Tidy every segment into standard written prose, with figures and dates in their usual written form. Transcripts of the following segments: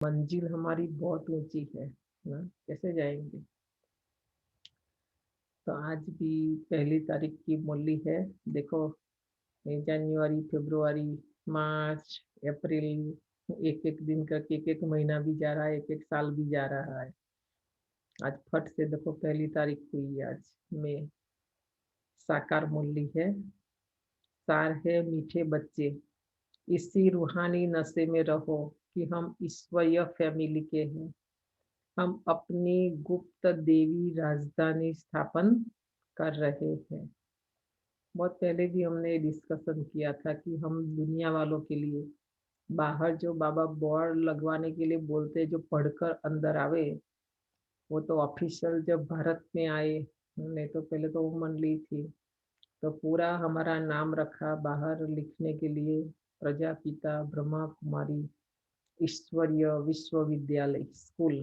मंजिल हमारी बहुत ऊंची है ना, कैसे जाएंगे। तो आज भी 1 तारीख की मुरली है। देखो, ये जनवरी, फरवरी, मार्च, अप्रैल, एक एक दिन का, एक एक महीना भी जा रहा है, एक एक साल भी जा रहा है। आज फट से देखो 1 तारीख हुई आज में। साकार मुरली है। सार है मीठे बच्चे, इसी रूहानी नशे में रहो कि हम ईश्वरीय फैमिली के हैं। हम अपनी गुप्त देवी राजधानी स्थापन कर रहे हैं। बहुत पहले भी हमने डिस्कशन किया था कि हम दुनिया वालों के लिए, बाहर जो बाबा बोर्ड लगवाने के लिए बोलते हैं, जो पढ़कर अंदर आवे, वो तो ऑफिशियल जब भारत में आए, नहीं तो पहले तो वो मंडली थी, तो पूरा हमारा नाम रखा बाहर लिखने के लिए, प्रजापिता ब्रह्मा कुमारी ईश्वरीय विश्वविद्यालय स्कूल।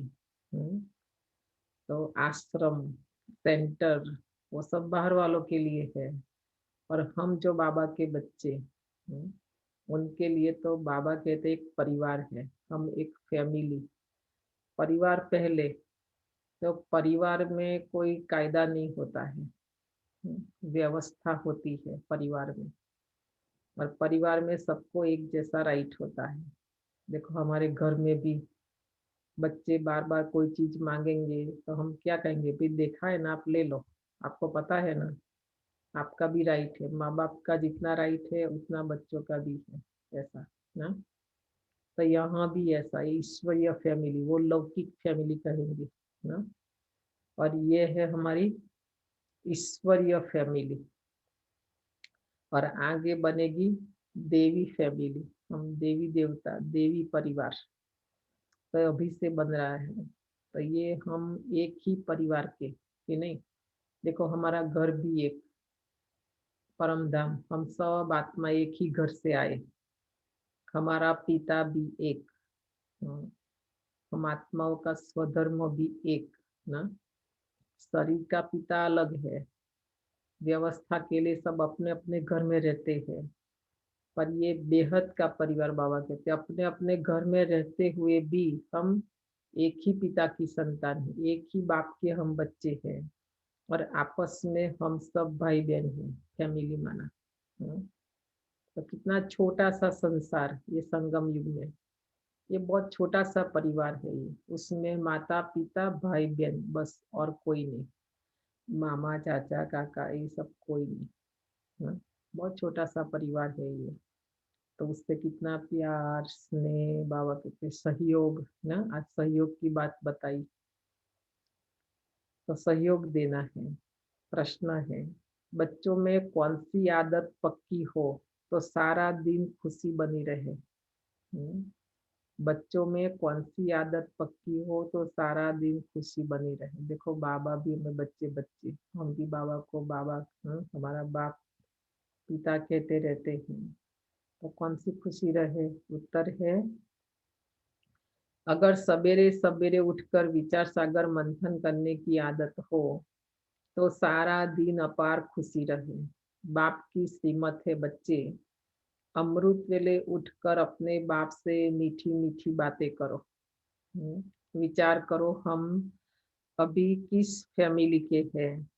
हम्म, तो आश्रम, सेंटर, वो सब बाहर वालों के लिए है। और हम जो बाबा के बच्चे, उनके लिए तो बाबा कहते एक परिवार है, हम एक फैमिली। परिवार पहले, तो परिवार में कोई कायदा नहीं होता है, व्यवस्था होती है परिवार में। और परिवार में सबको एक जैसा राइट होता है। देखो हमारे घर में भी बच्चे बार बार कोई चीज मांगेंगे तो हम क्या कहेंगे, भाई देखा है ना, आप ले लो, आपको पता है ना, आपका भी राइट है। माँ बाप का जितना राइट है उतना बच्चों का भी है, ऐसा ना। तो यहाँ भी ऐसा है, ईश्वरीय फैमिली, वो लौकिक फैमिली कहेंगे ना। और ये है हमारी ईश्वरीय फैमिली। और आगे बनेगी देवी फैमिली, हम देवी देवता देवी परिवार, तो अभी से बन रहा है। तो ये हम एक ही परिवार के, कि नहीं। देखो हमारा घर भी एक परम धाम, हम सब आत्मा एक ही घर से आए। हमारा पिता भी एक, हाँ, हम आत्माओं का स्वधर्म भी एक ना। शरीर का पिता अलग है, व्यवस्था के लिए सब अपने अपने घर में रहते हैं। पर ये बेहद का परिवार बाबा कहते हैं, अपने अपने घर में रहते हुए भी हम एक ही पिता की संतान है, एक ही बाप के हम बच्चे हैं। और आपस में हम सब भाई बहन हैं, फैमिली माना। हाँ, तो कितना छोटा सा संसार ये संगम युग में, ये बहुत छोटा सा परिवार है ये। उसमें माता पिता भाई बहन बस, और कोई नहीं, मामा चाचा काका ये सब कोई नहीं। हाँ, बहुत छोटा सा परिवार है ये। तो उससे कितना प्यार स्नेह, बाबा कहते सहयोग ना, आज सहयोग की बात बताई। तो सहयोग देना है। प्रश्न है, बच्चों में कौन सी आदत पक्की हो तो सारा दिन खुशी बनी रहे। बच्चों में कौन सी आदत पक्की हो तो सारा दिन खुशी बनी रहे। देखो बाबा भी हमें बच्चे बच्चे, हम भी बाबा को बाबा, हमारा बाप पिता कहते रहते हैं। तो कौन सी खुशी रहे, उत्तर है, अगर सवेरे सवेरे उठकर विचार सागर मंथन करने की आदत हो तो सारा दिन अपार खुशी रहे। बाप की श्रीमत है बच्चे, अमृत वेले उठकर अपने बाप से मीठी मीठी बातें करो। विचार करो, हम अभी किस फैमिली के हैं,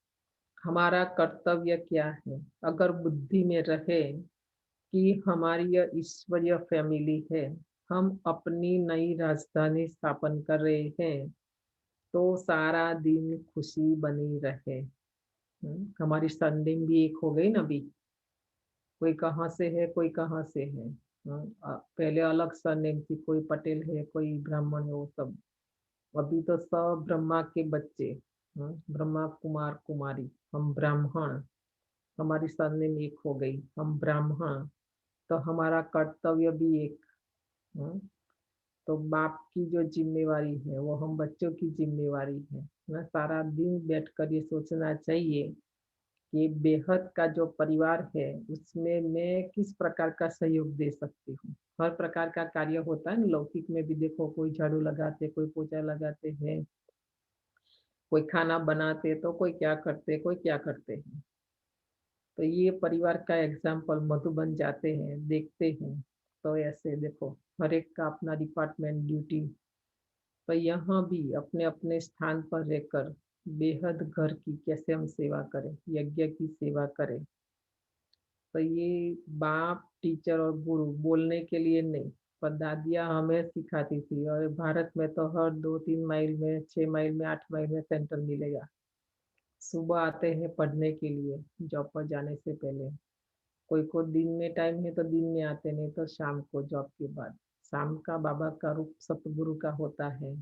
हमारा कर्तव्य क्या है। अगर बुद्धि में रहे कि हमारी यह ईश्वरीय फैमिली है, हम अपनी नई राजधानी स्थापन कर रहे हैं, तो सारा दिन खुशी बनी रहे। हमारी सरनेम भी एक हो गई ना अभी, कोई कहाँ से है कोई कहाँ से है। पहले अलग सरनेम थी, कोई पटेल है कोई ब्राह्मण है, वो सब। अभी तो सब ब्रह्मा के बच्चे, ब्रह्मा कुमार कुमारी, हम ब्राह्मण, हमारी सरनेम एक हो गई, हम ब्राह्मण। तो हमारा कर्तव्य भी एक। हाँ, तो बाप की जो जिम्मेवारी है वो हम बच्चों की जिम्मेवारी है ना। सारा दिन बैठकर ये सोचना चाहिए कि बेहद का जो परिवार है उसमें मैं किस प्रकार का सहयोग दे सकती हूँ। हर प्रकार का कार्य होता है ना, लौकिक में भी देखो, कोई झाड़ू लगाते, कोई पोछा लगाते हैं, कोई खाना बनाते, तो कोई क्या करते, कोई क्या करते हैं। तो ये परिवार का एग्जाम्पल मधुबन जाते हैं देखते हैं। तो ऐसे देखो, हर एक का अपना डिपार्टमेंट ड्यूटी तो यहाँ भी अपने अपने स्थान पर रहकर बेहद घर की कैसे हम सेवा करें, यज्ञ की सेवा करें। तो ये बाप, टीचर और गुरु बोलने के लिए नहीं, पर दादियाँ हमें सिखाती थी। और भारत में तो हर 2-3 माइल में, 6 माइल में, 8 माइल में सेंटर मिलेगा। सुबह आते हैं पढ़ने के लिए जॉब पर जाने से पहले। कोई को दिन में टाइम है तो दिन में आते, नहीं तो शाम को जॉब के बाद। शाम का बाबा का रूप सतगुरु का होता है।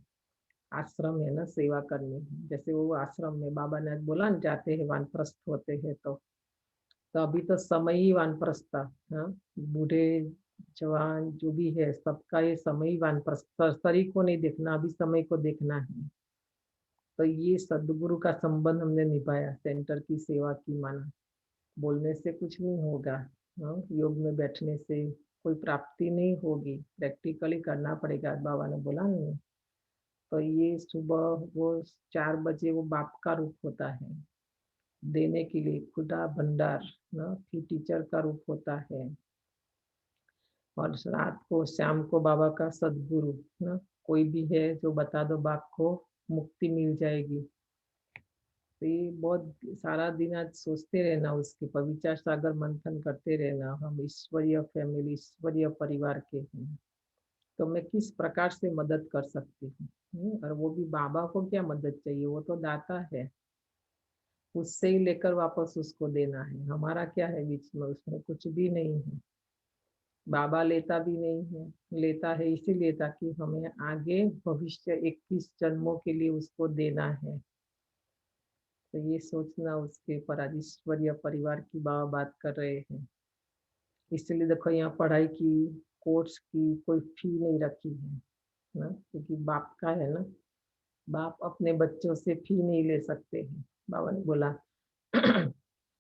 आश्रम है ना सेवा करने, जैसे वो आश्रम में बाबा ने आज बोला न, जाते हैं वानप्रस्थ होते हैं। तो अभी तो समय ही वानप्रस्थ था। हाँ, बूढ़े जवान जो भी है सबका ये समय ही वानप्रस्थ। शरीर को नहीं देखना, अभी समय को देखना है। तो ये सदगुरु का संबंध हमने निभाया, सेंटर की सेवा की माना। बोलने से कुछ नहीं होगा। हाँ, योग में बैठने से कोई प्राप्ति नहीं होगी, प्रैक्टिकली करना पड़ेगा, बाबा ने बोला ना। तो ये सुबह वो 4 बजे वो बाप का रूप होता है, देने के लिए खुदा भंडार ना। फिर टीचर का रूप होता है, और रात को शाम को बाबा का सदगुरु ना। कोई भी है जो बता दो बाप को, मुक्ति मिल जाएगी। तो ये बहुत सारा दिन आज सोचते रहना, उसके पर विचार सागर मंथन करते रहना। हम ईश्वरीय फैमिली, ईश्वरीय परिवार के हैं, तो मैं किस प्रकार से मदद कर सकती हूँ। और वो भी बाबा को क्या मदद चाहिए, वो तो दाता है, उससे ही लेकर वापस उसको देना है। हमारा क्या है बीच में, उसमें कुछ भी नहीं है। बाबा लेता भी नहीं है, लेता है इसीलिए ताकि हमें आगे भविष्य 21 जन्मों के लिए उसको देना है। तो ये सोचना उसके पर। आज ईश्वरीय परिवार की बाबा बात कर रहे हैं, इसलिए देखो यहाँ पढ़ाई की, कोर्स की कोई फी नहीं रखी है ना, क्योंकि बाप का है ना। बाप अपने बच्चों से फी नहीं ले सकते हैं, बाबा ने बोला।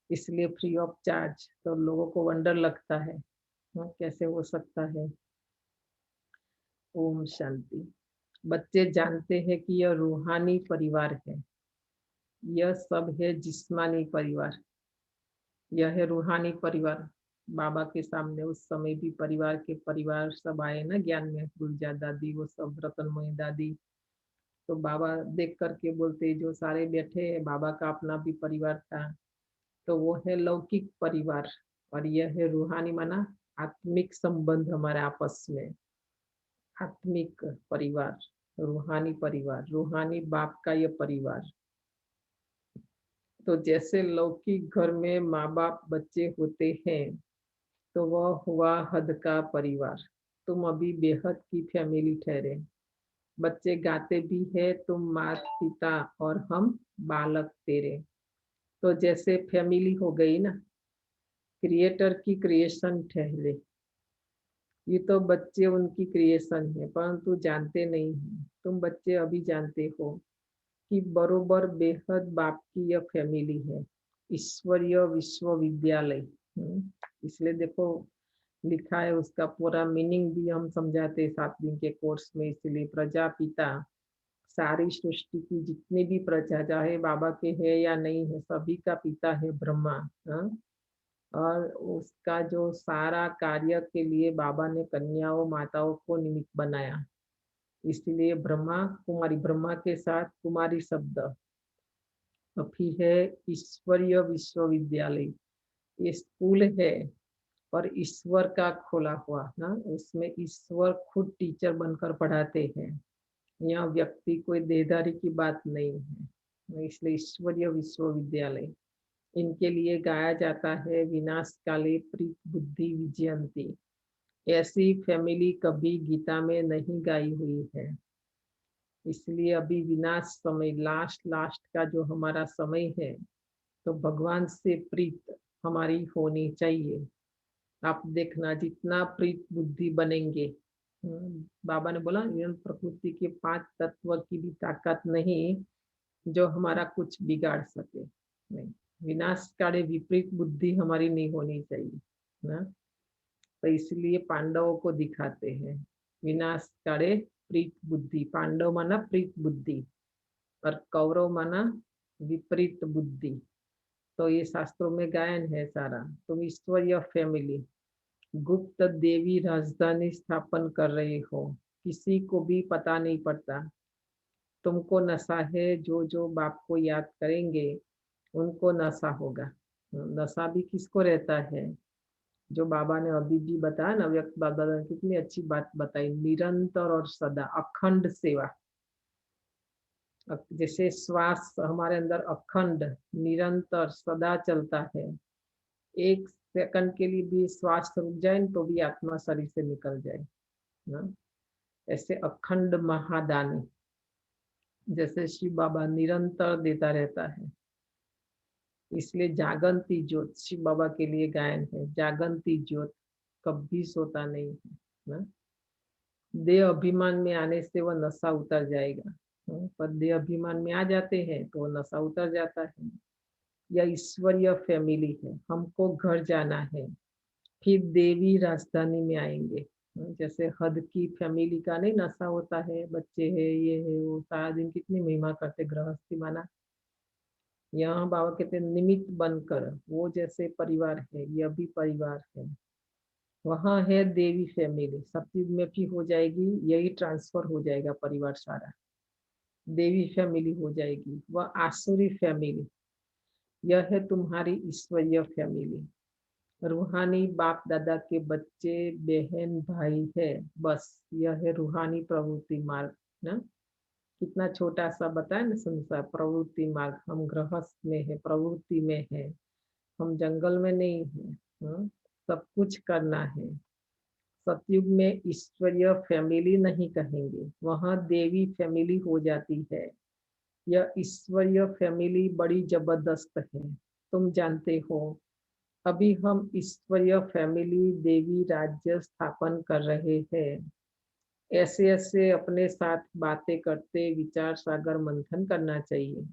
इसलिए फ्री ऑफ चार्ज। तो लोगों को वंडर लगता है, कैसे हो सकता है। ओम शांति। बच्चे जानते हैं कि यह रूहानी परिवार है, यह सब है जिस्मानी परिवार। यह है रूहानी परिवार। बाबा के सामने उस समय भी परिवार के परिवार सब आए ना ज्ञान में, गुलजा दादी वो सब, रतनमयी दादी। तो बाबा देख करके बोलते, जो सारे बैठे हैं बाबा का अपना भी परिवार था। तो वो है लौकिक परिवार, और यह है रूहानी माना आत्मिक संबंध हमारे आपस में। आत्मिक परिवार, रूहानी परिवार, रूहानी बाप का ये परिवार। तो जैसे लौकिक घर में माँ बाप बच्चे होते हैं, तो वह हुआ हद का परिवार। तुम अभी बेहद की फैमिली ठहरे। बच्चे गाते भी है, तुम माता पिता और हम बालक तेरे। तो जैसे फैमिली हो गई ना, क्रिएटर की क्रिएशन ठहरे। ये तो बच्चे उनकी क्रिएशन है, परंतु जानते नहीं हैं। तुम बच्चे अभी जानते हो कि बरोबर बेहद बाप की यह फैमिली है, ईश्वरीय विश्वविद्यालय। इसलिए देखो लिखा है, उसका पूरा मीनिंग भी हम समझाते 7 दिन के कोर्स में। इसलिए प्रजापिता, सारी सृष्टि की जितनी भी प्रजा, चाहे बाबा के है या नहीं है, सभी का पिता है ब्रह्मा। हाँ? और उसका जो सारा कार्य के लिए बाबा ने कन्याओं माताओं को निमित्त बनाया। इसलिए ब्रह्मा कुमारी, ब्रह्मा के साथ कुमारी शब्द अभी है ईश्वरीय विश्वविद्यालय। ये स्कूल है और ईश्वर का खोला हुआ ना, उसमें ईश्वर खुद टीचर बनकर पढ़ाते हैं। यहाँ व्यक्ति कोई देहधारी की बात नहीं है, इसलिए ईश्वरीय विश्वविद्यालय। इनके लिए गाया जाता है, विनाश काले प्रीत बुद्धि विजयंती। ऐसी फैमिली कभी गीता में नहीं गाई हुई है। इसलिए अभी विनाश समय, लास्ट का जो हमारा समय है, तो भगवान से प्रीत हमारी होनी चाहिए। आप देखना जितना प्रीत बुद्धि बनेंगे, बाबा ने बोला इन प्रकृति के 5 तत्व की भी ताकत नहीं जो हमारा कुछ बिगाड़ सके। नहीं, विनाश काले विपरीत बुद्धि हमारी नहीं होनी चाहिए ना। तो इसलिए पांडवों को दिखाते हैं, विनाश काले प्रीत बुद्धि। पांडव माना प्रीत बुद्धि और कौरव माना विपरीत बुद्धि। तो ये शास्त्रों में गायन है सारा। तुम ईश्वरीय फैमिली, गुप्त देवी राजधानी स्थापन कर रहे हो, किसी को भी पता नहीं पड़ता। तुमको नशा है, जो जो बाप को याद करेंगे उनको नशा होगा। नशा भी किसको रहता है? जो बाबा ने अभी भी बताया ना, व्यक्त बाबा ने कितनी अच्छी बात बताई, निरंतर और सदा अखंड सेवा। जैसे श्वास हमारे अंदर अखंड निरंतर सदा चलता है, एक सेकंड के लिए भी श्वास रुक जाए तो भी आत्मा शरीर से निकल जाए ना, ऐसे अखंड महादानी जैसे शिव बाबा निरंतर देता रहता है। इसलिए जागंती ज्योत शिव बाबा के लिए गायन है, जागंती ज्योत कभी सोता नहीं है ना। देह अभिमान में आने से वह नशा उतर जाएगा, पर देह अभिमान में आ जाते हैं तो वह नशा उतर जाता है। यह ईश्वरीय फैमिली है, हमको घर जाना है, फिर देवी राजधानी में आएंगे। जैसे हद की फैमिली का नहीं नशा होता है, बच्चे है ये है वो, सारा दिन कितनी महिमा करते गृहस्थी माना। यहाँ बाबा कहते हैं निमित्त बनकर, वो जैसे परिवार है यह भी परिवार है। वहाँ है देवी फैमिली, सतयुग में भी हो जाएगी, यही ट्रांसफर हो जाएगा परिवार सारा, देवी फैमिली हो जाएगी। वह आसुरी फैमिली, यह है तुम्हारी ईश्वरीय फैमिली। रूहानी बाप दादा के बच्चे बहन भाई है, बस यह है रूहानी प्रवृत्ति मार्ग ना। कितना छोटा सा बताया ना संसार, प्रवृत्ति मार्ग। हम गृहस्थ में है, प्रवृत्ति में है, हम जंगल में नहीं है। सब कुछ करना है। सतयुग में ईश्वरीय फैमिली नहीं कहेंगे, वहाँ देवी फैमिली हो जाती है। यह ईश्वरीय फैमिली बड़ी जबरदस्त है, तुम जानते हो। अभी हम ईश्वरीय फैमिली देवी राज्य स्थापन कर रहे हैं। ऐसे ऐसे अपने साथ बातें करते विचार सागर मंथन करना चाहिए।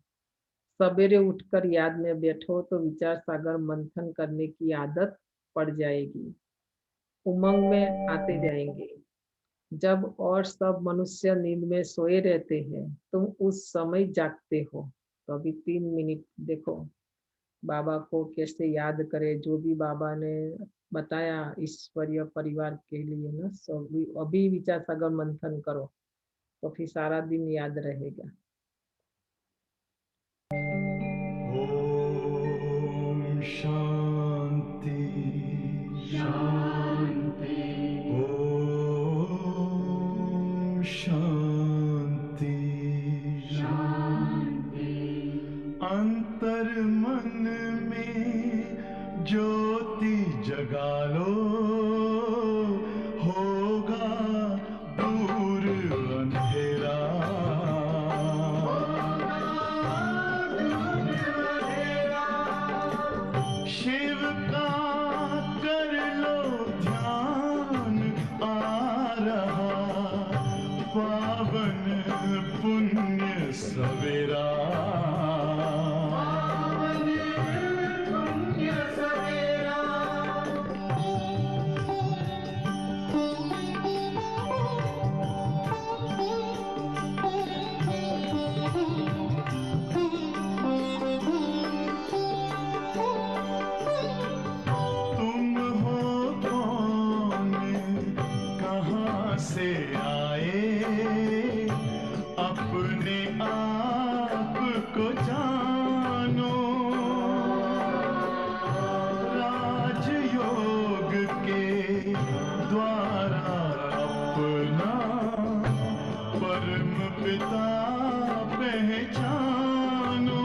सवेरे उठकर याद में बैठो तो विचार सागर मंथन करने की आदत पड़ जाएगी, उमंग में आते जाएंगे। जब और सब मनुष्य नींद में सोए रहते हैं, तुम उस समय जागते हो। तो अभी 3 मिनट देखो बाबा को कैसे याद करे, जो भी बाबा ने बताया ईश्वरीय परिवार के लिए ना, सभी अभी विचार सागर मंथन करो तो फिर सारा दिन याद रहेगा। ओम शांति शांति, ओम शांति शांति। अंतर मन में ज्योति जगा लो, होगा दूर अंधेरा। शिव का कर लो ध्यान, आ रहा पावन पुण्य सवेरा। तुम हो कौन, कहाँ से आए, अपने आप को जानो। राजयोग के द्वारा अपना परम पिता पहचानो।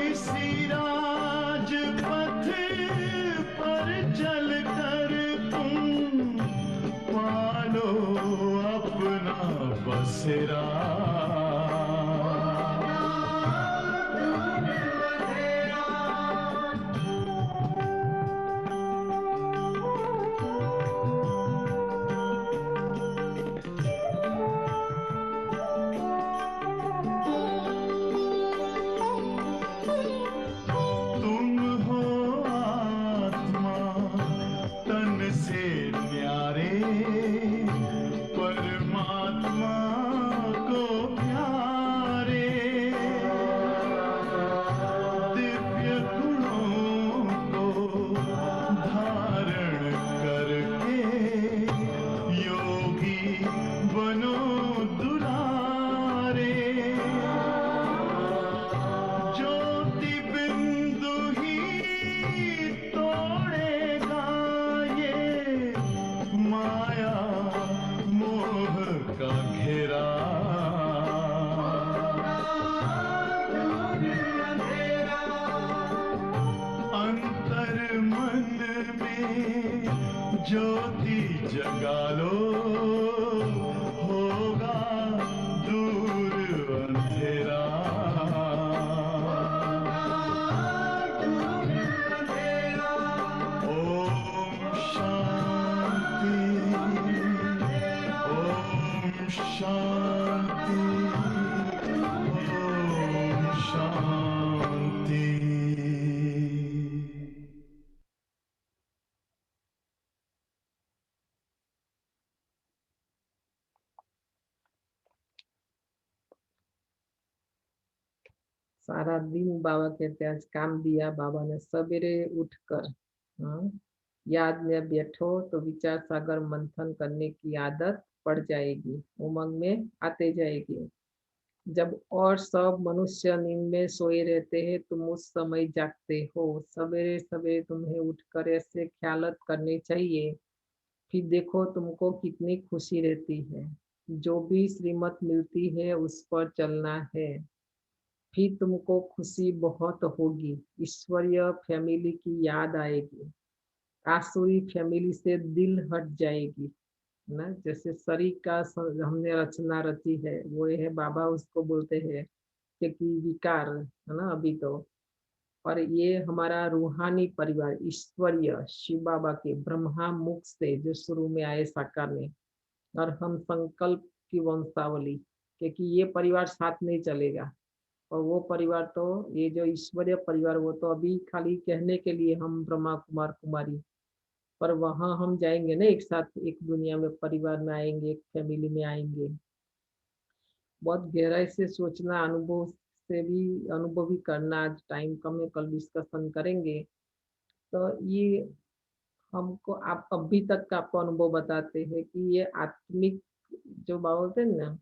इसी राजपथ पर चलकर तुम पालो अपना बसेरा। तुम हो आत्मा तन से न्यारे, परमात्मा को शांति, ओम शांति। सारा दिन बाबा कहते हैं आज काम दिया बाबा ने, सवेरे उठकर याद में बैठो तो विचार सागर मंथन करने की आदत पड़ जाएगी, उमंग में आते जाएगी। जब और सब मनुष्य नींद में सोए रहते हैं तुम उस समय जागते हो। सवेरे सवेरे तुम्हें उठकर ऐसे ख्यालत करने चाहिए, फिर देखो तुमको कितनी खुशी रहती है। जो भी श्रीमत मिलती है उस पर चलना है, फिर तुमको खुशी बहुत होगी। ईश्वरीय फैमिली की याद आएगी, आसुरी फैमिली से दिल हट जाएगी ना। जैसे शरीर का हमने रचना रची है वो है बाबा उसको बोलते हैं कि विकार है ना अभी तो। और ये हमारा रूहानी परिवार ईश्वरीय शिव बाबा के ब्रह्मा मुख से जो शुरू में आए साकार में, और हम संकल्प की वंशावली, क्योंकि ये परिवार साथ नहीं चलेगा। और वो परिवार तो ये जो ईश्वरीय परिवार वो तो अभी खाली कहने के लिए हम ब्रह्मा कुमार कुमारी, पर वहां हम जाएंगे ना एक साथ, एक दुनिया में परिवार में आएंगे, एक फैमिली में आएंगे। बहुत गहराई से सोचना, अनुभव से भी अनुभव भी करना। आज टाइम कम है, कल डिस्कशन करेंगे। तो ये हमको आप अभी तक का आपको अनुभव बताते हैं कि ये आत्मिक जो बात बोलते हैं ना,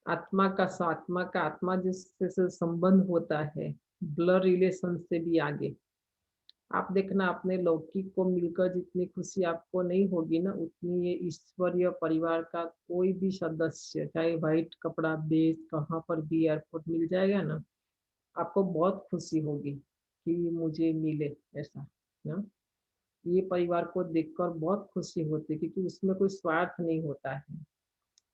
आत्मा जिससे संबंध होता है, ब्लड रिलेशन से भी आगे। आप देखना अपने लौकिक को मिलकर जितनी खुशी आपको नहीं होगी ना, उतनी ये ईश्वरीय परिवार का कोई भी सदस्य, चाहे व्हाइट कपड़ा बेच कहाँ पर भी एयरपोर्ट मिल जाएगा ना, आपको बहुत खुशी होगी कि मुझे मिले ऐसा ना। ये परिवार को देखकर बहुत खुशी होती है, क्योंकि उसमें कोई स्वार्थ नहीं होता है।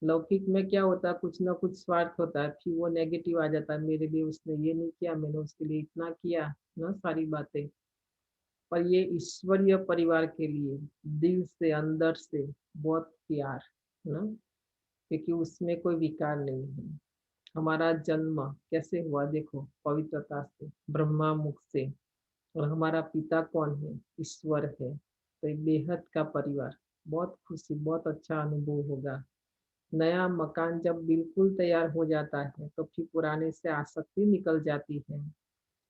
लौकिक में क्या होता है, कुछ ना कुछ स्वार्थ होता है, फिर वो नेगेटिव आ जाता है, मेरे लिए उसने ये नहीं किया, मैंने उसके लिए इतना किया ना, सारी बातें। पर ये ईश्वरीय परिवार के लिए दिल से अंदर से बहुत प्यार ना, क्योंकि उसमें कोई विकार नहीं है। हमारा जन्म कैसे हुआ देखो, पवित्रता से, ब्रह्मा मुख से। और हमारा पिता कौन है, ईश्वर है। तो ये बेहद का परिवार, बहुत खुशी, बहुत अच्छा अनुभव होगा। नया मकान जब बिल्कुल तैयार हो जाता है तो फिर पुराने से आसक्ति निकल जाती है।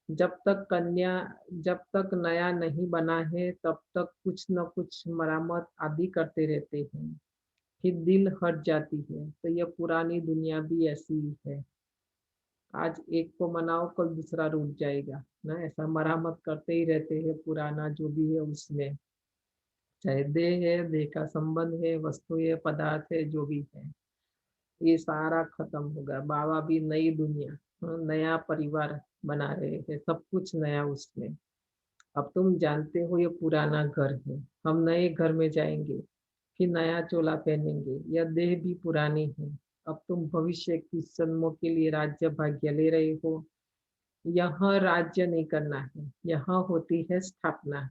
जब तक कन्या जब तक नया नहीं बना है तब तक कुछ न कुछ मरामत आदि करते रहते हैं, फिर दिल हट जाती है। तो यह पुरानी दुनिया भी ऐसी ही है। आज एक को मनाओ कल दूसरा रूठ जाएगा ना, ऐसा मरामत करते ही रहते हैं पुराना जो भी है उसमें। चाहे देह है, देह का संबंध है, वस्तु है, पदार्थ है, जो भी है ये सारा खत्म होगा। बाबा भी नई दुनिया, नया परिवार बना रहे हैं, सब कुछ नया उसमें। अब तुम जानते हो ये पुराना घर है, हम नए घर में जाएंगे, फिर नया चोला पहनेंगे। यह देह भी पुरानी है। अब तुम भविष्य की जन्मों के लिए राज्य भाग्य ले रहे हो। यहाँ राज्य नहीं करना है, यहाँ होती है स्थापना।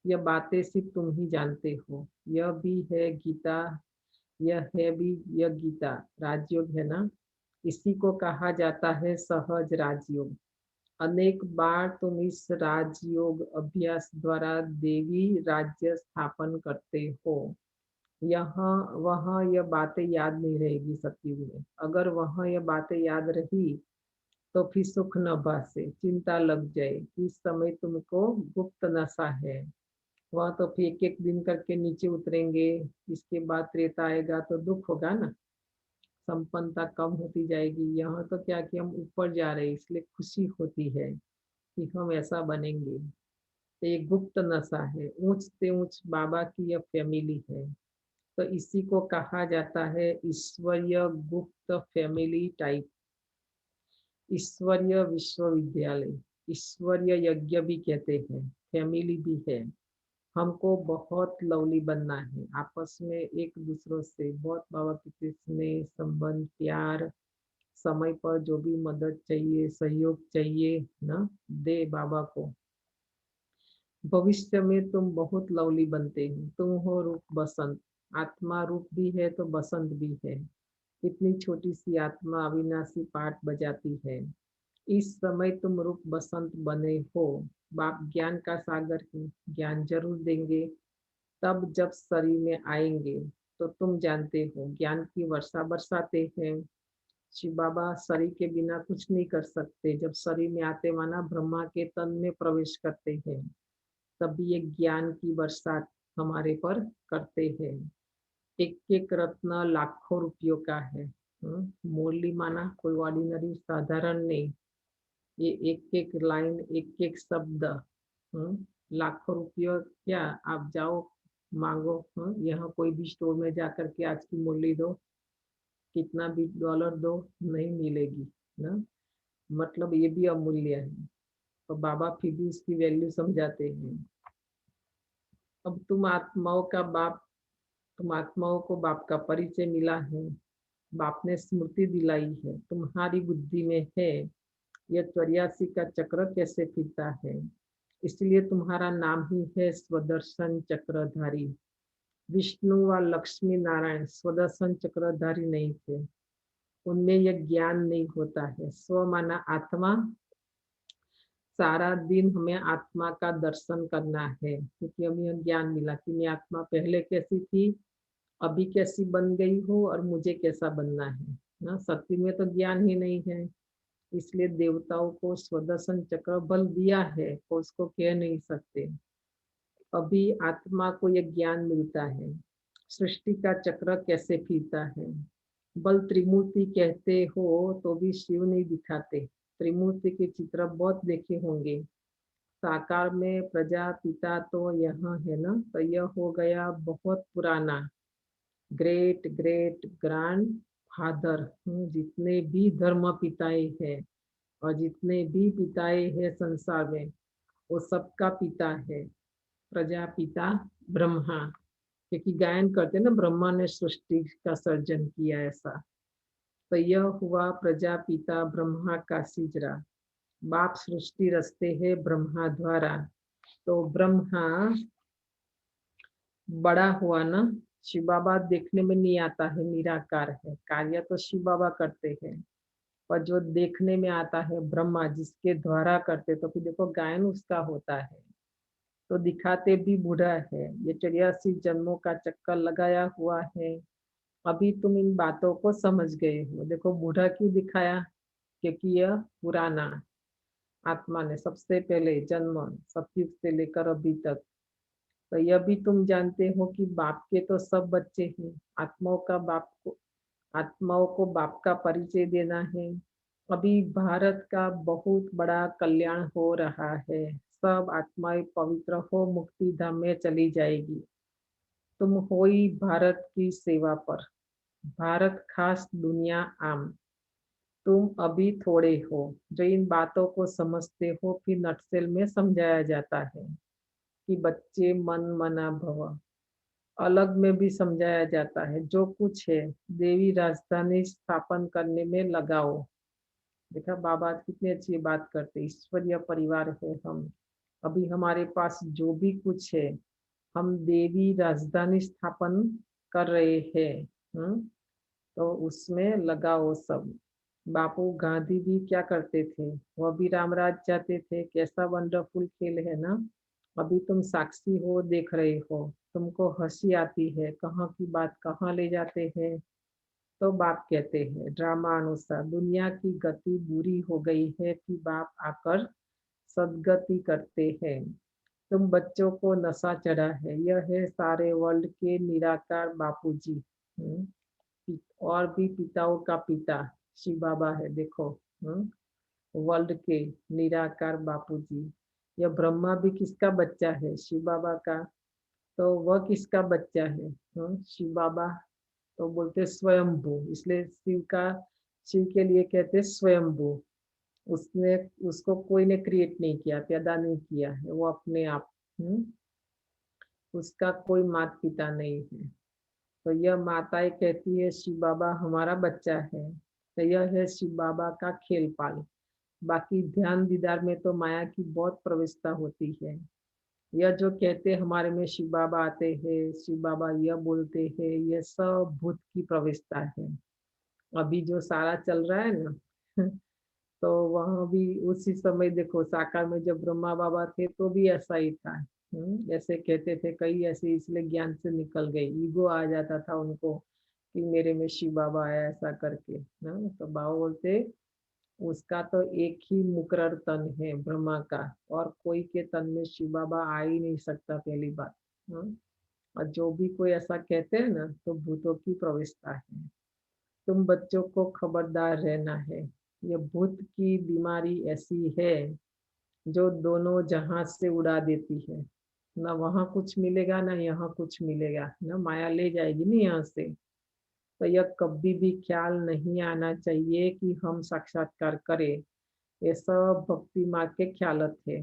यह बातें सिर्फ तुम ही जानते हो। यह भी है गीता, यह है भी यह गीता राजयोग है ना। इसी को कहा जाता है सहज राजयोग। अनेक बार तुम इस राजयोग अभ्यास द्वारा देवी राज्य स्थापन करते हो। यहाँ वहाँ यह बातें याद नहीं रहेगी सतयुग में। अगर वहाँ यह बातें याद रही तो फिर सुख न भासे, चिंता लग जाए कि इस समय तुमको गुप्त नशा है। वह तो फिर एक एक दिन करके नीचे उतरेंगे, इसके बाद त्रेता आएगा तो दुख होगा ना, संपन्नता कम होती जाएगी। यहाँ तो क्या कि हम ऊपर जा रहे हैं, इसलिए खुशी होती है कि हम ऐसा बनेंगे। तो ये गुप्त नशा है, ऊंच से ऊंच बाबा की यह फैमिली है। तो इसी को कहा जाता है ईश्वरीय गुप्त फैमिली टाइप, ईश्वरीय विश्वविद्यालय, ईश्वरीय यज्ञ भी कहते हैं, फैमिली भी है। हमको बहुत लवली बनना है, आपस में एक दूसरों से बहुत बाबा के स्नेह संबंध प्यार, समय पर जो भी मदद चाहिए सहयोग चाहिए ना, दे बाबा को। भविष्य में तुम बहुत लवली बनते हो। तुम हो रूप बसंत, आत्मा रूप भी है तो बसंत भी है। इतनी छोटी सी आत्मा अविनाशी पाठ बजाती है। इस समय तुम रूप बसंत बने हो। बाप ज्ञान का सागर है, ज्ञान जरूर देंगे। तब जब शरीर में आएंगे तो तुम जानते हो ज्ञान की वर्षा बरसाते हैं। शिव बाबा शरीर के बिना कुछ नहीं कर सकते। जब शरीर में आते माना ब्रह्मा के तन में प्रवेश करते हैं, तभी ये ज्ञान की वर्षा हमारे पर करते हैं। एक एक रत्न लाखों रुपयों का है। मुरली माना कोई ऑर्डिनरी साधारण नहीं। ये एक एक लाइन, एक एक शब्द, लाखों रुपये क्या। आप जाओ मांगो, यहाँ कोई भी स्टोर में जा करके आज की मुरली दो, कितना भी डॉलर दो, नहीं मिलेगी ना। मतलब ये भी अमूल्य है। तो बाबा फिर भी उसकी वैल्यू समझाते हैं। अब तुम आत्माओं को बाप का परिचय मिला है। बाप ने स्मृति दिलाई है, तुम्हारी बुद्धि में है यह 84 का चक्र कैसे फिरता है। इसलिए तुम्हारा नाम ही है स्वदर्शन चक्रधारी। विष्णु व लक्ष्मी नारायण स्वदर्शन चक्रधारी नहीं थे। उनमें यह ज्ञान नहीं होता है। स्व माना आत्मा। सारा दिन हमें आत्मा का दर्शन करना है, क्योंकि हमें यह ज्ञान मिला कि मैं आत्मा पहले कैसी थी, अभी कैसी बन गई हो और मुझे कैसा बनना है ना। सत्य में तो ज्ञान ही नहीं है। इसलिए देवताओं को स्वदर्शन चक्र बल दिया है, तो उसको कह नहीं सकते। अभी आत्मा को यह ज्ञान मिलता है सृष्टि का चक्र कैसे फिरता है। बल त्रिमूर्ति कहते हो तो भी शिव नहीं दिखाते। त्रिमूर्ति के चित्र बहुत देखे होंगे। साकार में प्रजापिता तो यहाँ है ना, तो यह हो गया बहुत पुराना। Great great grand father. जितने भी धर्म पिताए हैं और जितने भी पिताए हैं संसार में, वो सबका पिता है प्रजापिता ब्रह्मा। क्योंकि गायन करते ना, ब्रह्मा ने सृष्टि का सर्जन किया ऐसा। तो यह हुआ प्रजापिता ब्रह्मा का सिजरा। बाप सृष्टि रचते हैं ब्रह्मा द्वारा। तो ब्रह्मा बड़ा हुआ ना। शिव बाबा देखने में नहीं आता है, निराकार है। कार्य तो शिव बाबा करते हैं, पर जो देखने में आता है ब्रह्मा जिसके द्वारा करते, तो फिर देखो गायन उसका होता है। तो दिखाते भी बूढ़ा है। ये 84 जन्मों का चक्कर लगाया हुआ है। अभी तुम इन बातों को समझ गए हो। देखो बूढ़ा क्यों दिखाया, क्योंकि यह पुराना आत्मा ने सबसे पहले जन्म सतयुग से लेकर अभी तक। तो यह भी तुम जानते हो कि बाप के तो सब बच्चे हैं। आत्माओं को बाप का परिचय देना है। अभी भारत का बहुत बड़ा कल्याण हो रहा है। सब आत्माएं पवित्र हो मुक्ति धाम में चली जाएगी। तुम हो ही भारत की सेवा पर। भारत खास दुनिया आम। तुम अभी थोड़े हो जो इन बातों को समझते हो। फिर नटसेल में समझाया जाता है कि बच्चे मन मना भव। अलग में भी समझाया जाता है जो कुछ है देवी राजधानी स्थापन करने में लगाओ। देखा बाबा कितनी अच्छी बात करते। ईश्वरीय परिवार है हम। अभी हमारे पास जो भी कुछ है, हम देवी राजधानी स्थापन कर रहे हैं। तो उसमें लगाओ सब। बापू गांधी भी क्या करते थे, वह भी रामराज जाते थे। कैसा वंडरफुल खेल है ना। अभी तुम साक्षी हो, देख रहे हो। तुमको हंसी आती है, कहाँ की बात कहाँ ले जाते हैं। तो बाप कहते हैं ड्रामा अनुसार दुनिया की गति बुरी हो गई है, कि बाप आकर सदगति करते हैं। तुम बच्चों को नशा चढ़ा है। यह है सारे वर्ल्ड के निराकार बापूजी। और भी पिताओं का पिता शिव बाबा है। देखो वर्ल्ड के निराकार बापूजी। यह ब्रह्मा भी किसका बच्चा है, शिव बाबा का। तो वह किसका बच्चा है, शिव बाबा। तो बोलते स्वयंभू, इसलिए शिव के लिए कहते स्वयंभू। उसने उसको कोई ने क्रिएट नहीं किया, पैदा नहीं किया है, वो अपने आप। उसका कोई माता पिता नहीं है। तो यह माताएं कहती है शिव बाबा हमारा बच्चा है। तो यह है शिव बाबा का खेल पाल। बाकी ध्यान दीदार में तो माया की बहुत प्रवेशता होती है। यह जो कहते हमारे में शिव बाबा आते हैं, शिव बाबा यह बोलते हैं, यह सब भूत की प्रवेशता है। अभी जो सारा चल रहा है ना तो वहाँ भी उसी समय देखो साकार में जब ब्रह्मा बाबा थे तो भी ऐसा ही था। ऐसे कहते थे कई ऐसे इसलिए ज्ञान से निकल गए, ईगो आ जाता था उनको कि मेरे में शिव बाबा आया ऐसा करके। तो बाबा बोलते उसका तो एक ही मुकर्रर तन है ब्रह्मा का, और कोई के तन में शिव बाबा आ ही नहीं सकता, पहली बात। हाँ? और जो भी कोई ऐसा कहते हैं ना तो भूतों की प्रवेशता है। तुम बच्चों को खबरदार रहना है। ये भूत की बीमारी ऐसी है जो दोनों जहां से उड़ा देती है। ना वहां कुछ मिलेगा ना यहाँ कुछ मिलेगा, ना माया ले जाएगी ना यहाँ से। तो यह कभी भी ख्याल नहीं आना चाहिए कि हम साक्षात्कार करें। ये सब भक्ति मार्ग के ख्यालत है।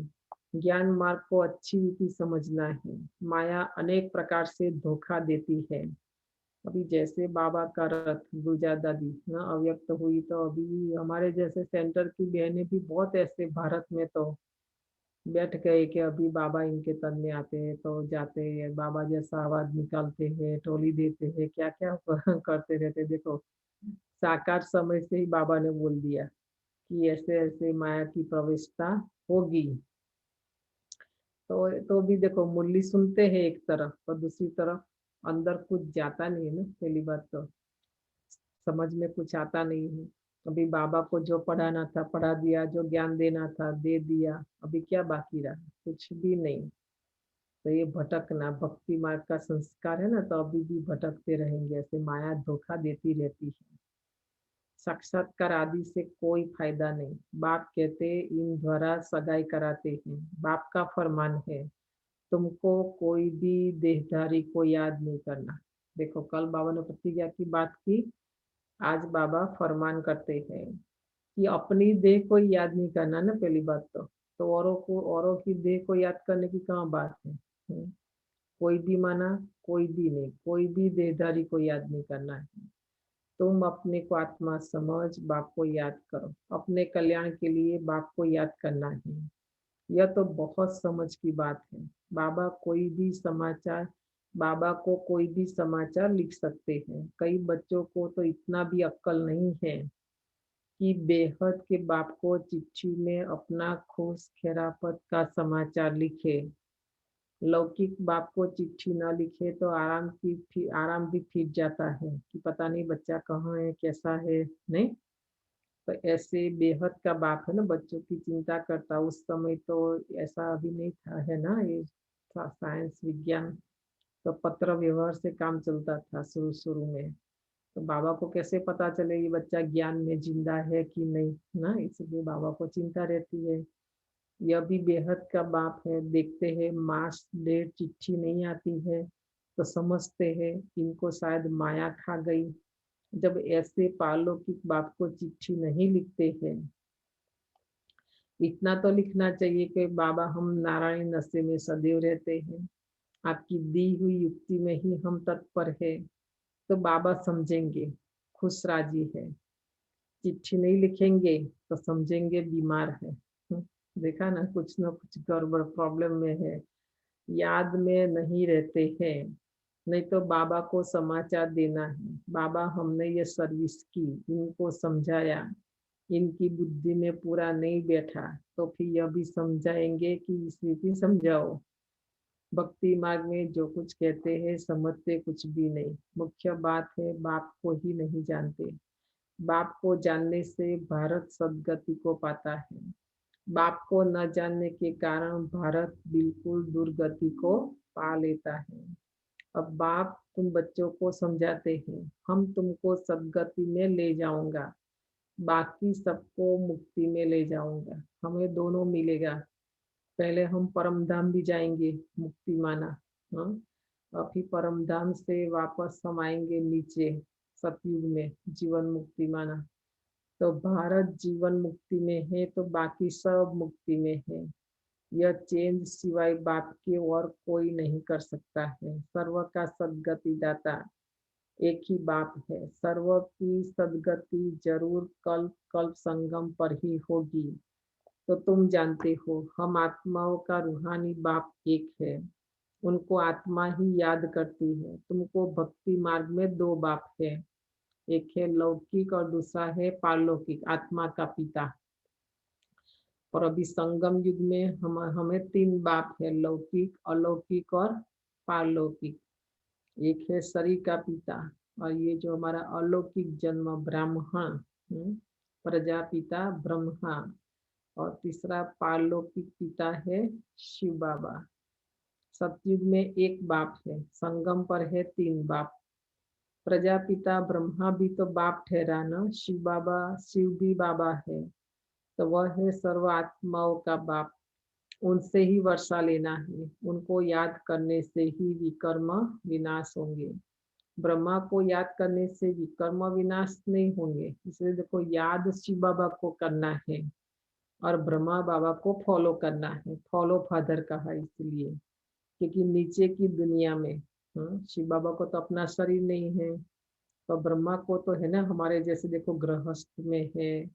ज्ञान मार्ग को अच्छी रीति समझना है। माया अनेक प्रकार से धोखा देती है। अभी जैसे बाबा का रथ गुरजा दादी ना अव्यक्त हुई, तो अभी हमारे जैसे सेंटर की बहनें भी बहुत ऐसे भारत में तो बैठ गए कि अभी बाबा इनके तन में आते हैं तो जाते हैं, बाबा जैसा आवाज निकालते हैं, टोली देते हैं, क्या क्या करते रहते। देखो साकार समय से ही बाबा ने बोल दिया कि ऐसे ऐसे माया की प्रवेशता होगी। तो भी देखो मुरली सुनते हैं एक तरफ, और दूसरी तरफ अंदर कुछ जाता नहीं है ना, पहली बात तो समझ में कुछ आता नहीं है। अभी बाबा को जो पढ़ाना था पढ़ा दिया, जो ज्ञान देना था दे दिया, अभी क्या बाकी रहा? कुछ भी नहीं। तो ये भटकना भक्ति मार्ग का संस्कार है ना, तो अभी भी भटकते रहेंगे, ऐसे माया धोखा देती रहती है। साक्षात्कार आदि से कोई फायदा नहीं। बाप कहते इन द्वारा सगाई कराते हैं। बाप का फरमान है तुमको कोई भी देहधारी को याद नहीं करना। देखो कल बाबा ने प्रतिज्ञा की बात की, आज बाबा फरमान करते हैं कि अपनी देह को याद नहीं करना ना, पहली बात तो औरों को, औरों की देह को याद करने की कहाँ बात है। कोई भी माना, कोई भी नहीं, कोई भी देहधारी को याद नहीं करना है। तुम अपने को आत्मा समझ बाप को याद करो, अपने कल्याण के लिए बाप को याद करना है। यह तो बहुत समझ की बात है। बाबा कोई भी समाचार बाबा को कोई भी समाचार लिख सकते हैं। कई बच्चों को तो इतना भी अक्ल नहीं है कि बेहद के बाप को चिट्ठी में अपना खुश खैरापत का समाचार लिखे। लौकिक बाप को चिट्ठी न लिखे तो आराम भी फिट जाता है कि पता नहीं बच्चा कहाँ है कैसा है। नहीं तो ऐसे बेहद का बाप है ना, बच्चों की चिंता करता। उस समय तो ऐसा अभी नहीं था, है ना, ये साइंस विज्ञान, तो पत्र व्यवहार से काम चलता था शुरू शुरू में। तो बाबा को कैसे पता चले ये बच्चा ज्ञान में जिंदा है कि नहीं ना, इसलिए बाबा को चिंता रहती है। यह भी बेहद का बाप है। देखते हैं मास डेट चिट्ठी नहीं आती है तो समझते हैं इनको शायद माया खा गई। जब ऐसे पारलौकिक बाप को चिट्ठी नहीं लिखते हैं, इतना तो लिखना चाहिए कि बाबा हम नारायण नशे में सदैव रहते हैं, आपकी दी हुई युक्ति में ही हम तत्पर है। तो बाबा समझेंगे, खुश राजी है। चिट्ठी नहीं लिखेंगे तो समझेंगे बीमार है। देखा ना कुछ गड़बड़ प्रॉब्लम में है, याद में नहीं रहते हैं। नहीं तो बाबा को समाचार देना है, बाबा हमने ये सर्विस की, इनको समझाया, इनकी बुद्धि में पूरा नहीं बैठा, तो फिर यह भी समझाएंगे कि इस रीति समझाओ। भक्ति मार्ग में जो कुछ कहते हैं समझते कुछ भी नहीं। मुख्य बात है बाप को ही नहीं जानते। बाप को जानने से भारत सदगति को पाता है। बाप को न जानने के कारण भारत बिल्कुल दुर्गति को पा लेता है। अब बाप तुम बच्चों को समझाते हैं हम तुमको सदगति में ले जाऊंगा, बाकी सबको मुक्ति में ले जाऊंगा, हमें दोनों मिलेगा। पहले हम परम धाम भी जाएंगे, मुक्ति माना। हाँ, और फिर परम धाम से वापस हम आएंगे नीचे सतयुग में, जीवन मुक्ति माना। तो भारत जीवन मुक्ति में है तो बाकी सब मुक्ति में है। यह चेंज सिवाय बाप के और कोई नहीं कर सकता है। सर्व का सदगति दाता एक ही बाप है। सर्व की सदगति जरूर कल्प कल्प संगम पर ही होगी। तो तुम जानते हो हम आत्माओं का रूहानी बाप एक है, उनको आत्मा ही याद करती है। तुमको भक्ति मार्ग में दो बाप है, एक है लौकिक और दूसरा है पारलौकिक, आत्मा का पिता। और अभी संगम युग में हमें तीन बाप है, लौकिक, अलौकिक और पारलौकिक। एक है शरीर का पिता, और ये जो हमारा अलौकिक जन्म ब्राह्मण, प्रजापिता ब्रह्मा। और तीसरा पारलौकिक पिता है शिव बाबा। सतयुग में एक बाप है, संगम पर है तीन बाप। प्रजापिता ब्रह्मा भी तो बाप ठहरा ना, शिव बाबा, शिव भी बाबा है, तो वह है सर्व आत्माओं का बाप। उनसे ही वर्षा लेना है, उनको याद करने से ही विकर्म विनाश होंगे। ब्रह्मा को याद करने से विकर्म विनाश नहीं होंगे, इसलिए देखो याद शिव बाबा को करना है और ब्रह्मा बाबा को फॉलो करना है। फॉलो फादर कहा इसलिए क्योंकि नीचे की दुनिया में शिव बाबा को तो अपना शरीर नहीं है, तो ब्रह्मा को तो है ना, हमारे जैसे देखो गृहस्थ में है,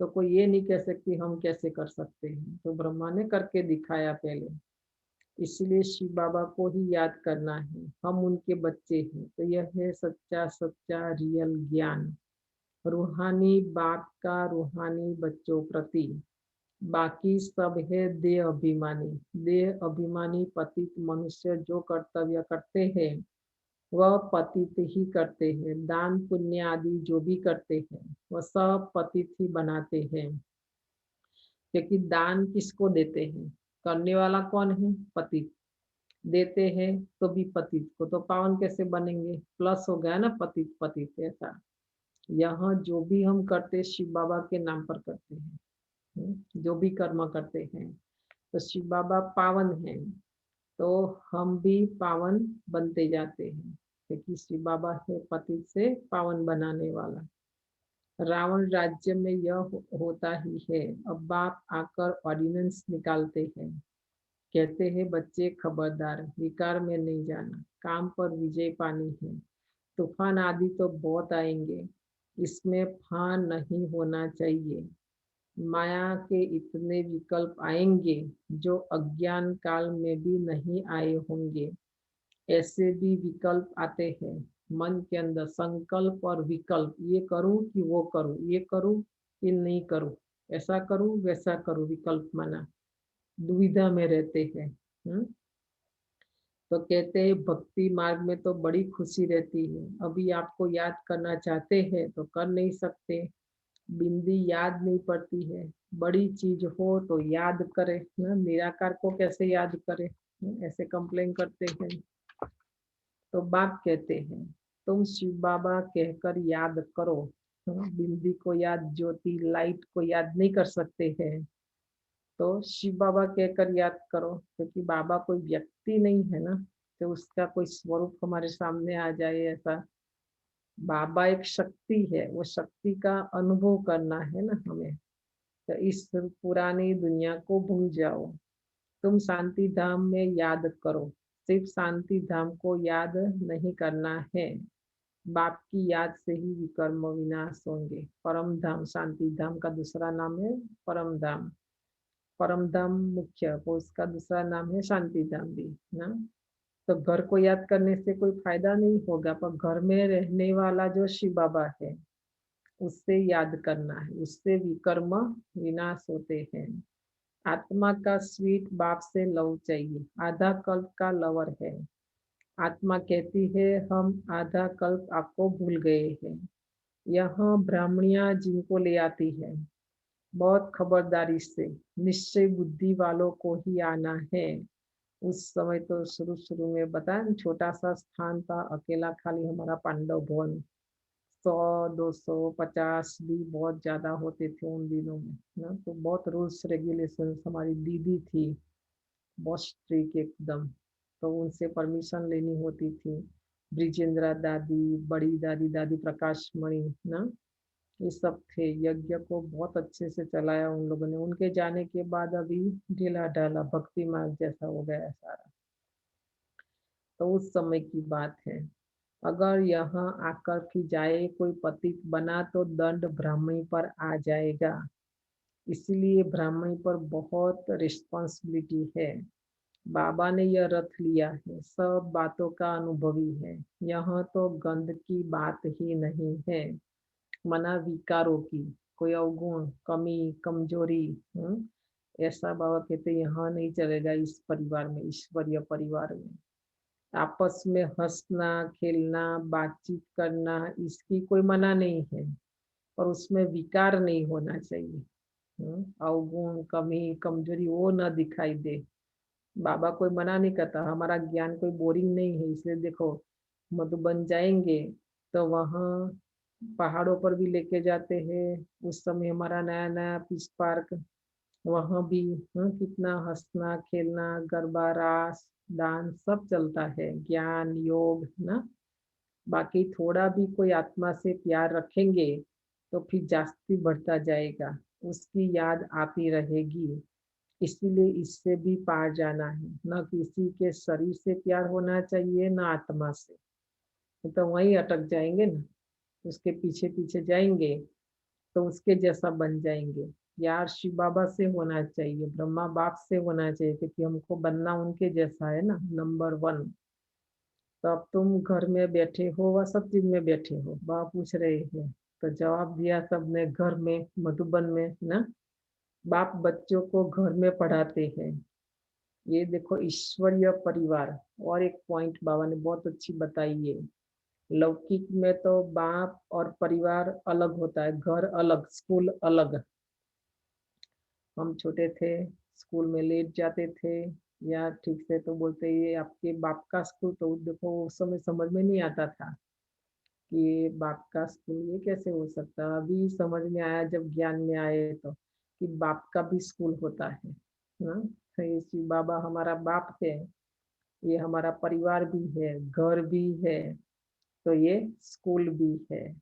तो कोई ये नहीं कह सकती हम कैसे कर सकते हैं, तो ब्रह्मा ने करके दिखाया पहले। इसलिए शिव बाबा को ही याद करना है, हम उनके बच्चे हैं। तो यह है सच्चा सच्चा रियल ज्ञान, रूहानी बाप का रूहानी बच्चों प्रति। बाकी सब है देह अभिमानी। देह अभिमानी पतित मनुष्य जो कर्तव्य करते हैं वह पतित ही करते हैं। दान पुण्य आदि जो भी करते हैं वह सब पतित ही बनाते हैं, क्योंकि दान किसको देते हैं, करने वाला कौन है, पतित। देते हैं तो भी पतित को, तो पावन कैसे बनेंगे, प्लस हो गया ना, पतित पतित ऐसा। यहाँ जो भी हम करते शिव बाबा के नाम पर करते हैं, जो भी कर्म करते हैं, तो शिव बाबा पावन है, तो हम भी पावन बनते जाते हैं, क्योंकि शिव बाबा है पतित से पावन बनाने वाला। रावण राज्य में यह होता ही है। अब बाप आकर ऑर्डिनेंस निकालते हैं, कहते हैं बच्चे खबरदार, विकार में नहीं जाना, काम पर विजय पानी है। तूफान आदि तो बहुत आएंगे, इसमें फान नहीं होना चाहिए। माया के इतने विकल्प आएंगे जो अज्ञान काल में भी नहीं आए होंगे। ऐसे भी विकल्प आते हैं मन के अंदर, संकल्प और विकल्प, ये करूं कि वो करूं, ये करूं कि नहीं करूं, ऐसा करूं वैसा करूं, विकल्प माना, दुविधा में रहते हैं। तो कहते हैं भक्ति मार्ग में तो बड़ी खुशी रहती है। अभी आपको याद करना चाहते हैं तो कर नहीं सकते, बिंदी याद नहीं पड़ती है। बड़ी चीज हो तो याद करे ना, निराकार को कैसे याद करे, ऐसे कंप्लेन करते हैं। तो बाप कहते हैं तुम शिव बाबा कहकर याद करो। बिंदी को याद, ज्योति लाइट को याद नहीं कर सकते हैं, तो शिव बाबा कहकर याद करो, क्योंकि बाबा कोई व्यक्ति नहीं है ना, तो उसका कोई स्वरूप हमारे सामने आ जाए ऐसा। बाबा एक शक्ति है, वो शक्ति का अनुभव करना है ना हमें। तो इस पुरानी दुनिया को भूल जाओ, तुम शांति धाम में याद करो। सिर्फ शांति धाम को याद नहीं करना है, बाप की याद से ही विकर्म विनाश होंगे। परम धाम, शांति धाम का दूसरा नाम है परम धाम। परम धाम मुख्य, वो उसका दूसरा नाम है शांति धाम भी ना। तो घर को याद करने से कोई फायदा नहीं होगा, पर घर में रहने वाला जो शिव बाबा है उससे याद करना है, उससे विकर्म विनाश होते हैं। आत्मा का स्वीट बाप से लव चाहिए, आधा कल्प का लवर है। आत्मा कहती है हम आधा कल्प आपको भूल गए हैं। यहाँ ब्राह्मणियां जिनको ले आती है, बहुत खबरदारी से, निश्चय बुद्धि वालों को ही आना है। उस समय तो शुरू शुरू में बताया, छोटा सा स्थान था, अकेला खाली हमारा पांडव भवन। 100, 200, 50 भी बहुत ज्यादा होते थे उन दिनों में ना, तो बहुत रूल्स रेगुलेशन। हमारी दीदी थी बहुत स्ट्रिक्ट एकदम, तो उनसे परमिशन लेनी होती थी। ब्रिजेंद्रा दादी, बड़ी दादी, दादी प्रकाश मणि ना, ये सब थे। यज्ञ को बहुत अच्छे से चलाया उन लोगों ने। उनके जाने के बाद अभी ढीला ढाला भक्ति मार्ग जैसा हो गया सारा। तो उस समय की बात है। अगर यहाँ आकर की जाए कोई पतित बना तो दंड ब्राह्मणी पर आ जाएगा। इसलिए ब्राह्मणी पर बहुत रिस्पॉन्सिबिलिटी है। बाबा ने यह रथ लिया है, सब बातों का अनुभवी है। यहाँ तो गंध की बात ही नहीं है, मना विकारों की, कोई अवगुण, कमी, कमजोरी। ऐसा बाबा कहते यहाँ नहीं चलेगा, इस परिवार में, ईश्वरीय परिवार में। आपस में हंसना, खेलना, बातचीत करना, इसकी कोई मना नहीं है, पर उसमें विकार नहीं होना चाहिए। अवगुण, कमी, कमजोरी वो न दिखाई दे। बाबा कोई मना नहीं करता, हमारा ज्ञान कोई बोरिंग नहीं है। इसलिए देखो, मधुबन जाएंगे तो वहाँ पहाड़ों पर भी लेके जाते हैं। उस समय हमारा नया नया फिश पार्क, वहाँ भी कितना हंसना, खेलना, गरबा, रास, डांस सब चलता है, ज्ञान, योग ना। बाकी थोड़ा भी कोई आत्मा से प्यार रखेंगे तो फिर जास्ती बढ़ता जाएगा, उसकी याद आती रहेगी। इसीलिए इससे भी पार जाना है, न किसी के शरीर से प्यार होना चाहिए, न आत्मा से। नहीं तो वहीं अटक जाएंगे ना, उसके पीछे पीछे जाएंगे तो उसके जैसा बन जाएंगे। प्यार शिव बाबा से होना चाहिए, ब्रह्मा बाप से होना चाहिए, क्योंकि हमको बनना उनके जैसा है ना, नंबर वन। तो अब तुम घर में बैठे हो व सब चीज में बैठे हो, बाप पूछ रहे हैं तो जवाब दिया सबने, घर में, मधुबन में ना। बाप बच्चों को घर में पढ़ाते हैं। ये देखो ईश्वरीय परिवार। और एक पॉइंट बाबा ने बहुत अच्छी बताई है, लौकिक में तो बाप और परिवार अलग होता है, घर अलग, स्कूल अलग। हम छोटे थे, स्कूल में लेट जाते थे, या ठीक से तो बोलते ये आपके बाप का स्कूल, तो देखो उस समय समझ में नहीं आता था कि ये बाप का स्कूल, ये कैसे हो सकता है। अभी समझ में आया जब ज्ञान में आए तो, कि बाप का भी स्कूल होता है ना। तो ये शिव बाबा हमारा बाप है, ये हमारा परिवार भी है, घर भी है, तो ये स्कूल भी है।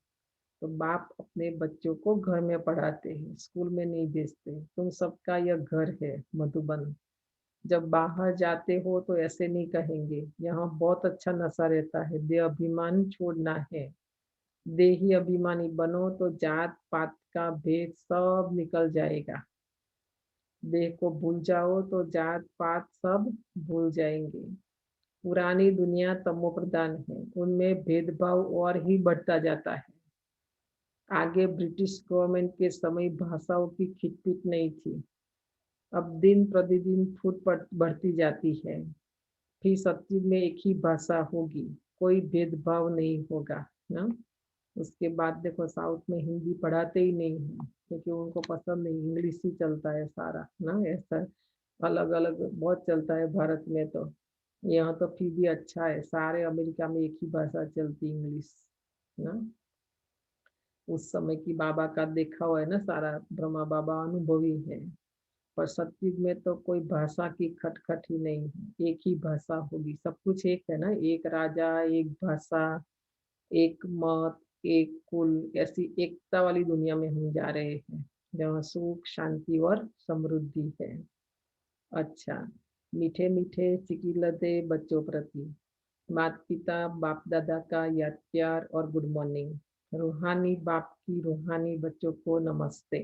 तो बाप अपने बच्चों को घर में पढ़ाते हैं, स्कूल में नहीं भेजते। तुम सबका यह घर है मधुबन। जब बाहर जाते हो तो ऐसे नहीं कहेंगे, यहाँ बहुत अच्छा नशा रहता है, देह अभिमान छोड़ना है। देही अभिमानी बनो तो जात पात का भेद सब निकल जाएगा। देह को भूल जाओ तो जात पात सब भूल जाएंगे। पुरानी दुनिया तमो प्रधान है, उनमें भेदभाव और ही बढ़ता जाता है। आगे ब्रिटिश गवर्नमेंट के समय भाषाओं की खिटपिट नहीं थी, अब दिन प्रतिदिन फुट बढ़ती जाती है। फिर सब चीज में एक ही भाषा होगी, कोई भेदभाव नहीं होगा ना। उसके बाद देखो साउथ में हिंदी पढ़ाते ही नहीं है, क्योंकि उनको पसंद नहीं, इंग्लिश ही चलता है सारा ना। ऐसा अलग अलग बहुत चलता है भारत में तो। यहाँ तो फिर भी अच्छा है, सारे अमेरिका में एक ही भाषा चलती, इंग्लिश ना। उस समय की बाबा का देखा हुआ है ना सारा, ब्रह्मा बाबा अनुभवी है। पर सतयुग में तो कोई भाषा की खटखट ही नहीं है, एक ही भाषा होगी, सब कुछ एक है ना, एक राजा, एक भाषा, एक मत, एक कुल, ऐसी एकता वाली दुनिया में हम जा रहे हैं, जहाँ सुख, शांति और समृद्धि है। अच्छा, मीठे मीठे चिकिलते बच्चों प्रति, माता पिता बाप दादा का याद, प्यार और गुड मॉर्निंग। रूहानी बाप की रूहानी बच्चों को नमस्ते।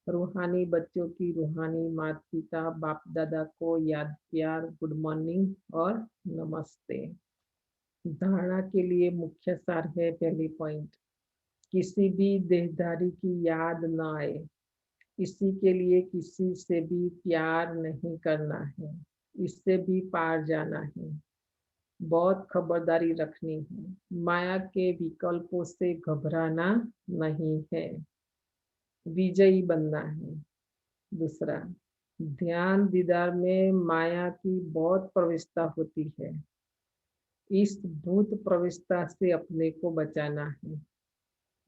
रूहानी बच्चों की रूहानी माता पिता बाप दादा को याद, प्यार, गुड मॉर्निंग और नमस्ते। धारणा के लिए मुख्य सार है, पहली पॉइंट, किसी भी देहधारी की याद न आए, इसी के लिए किसी से भी प्यार नहीं करना है, इससे भी पार जाना है। बहुत खबरदारी रखनी है, माया के विकल्पों से घबराना नहीं है, विजयी बनना है। दूसरा, ध्यान दीदार में माया की बहुत प्रविष्टता होती है, इस भूत प्रविष्टता से अपने को बचाना है।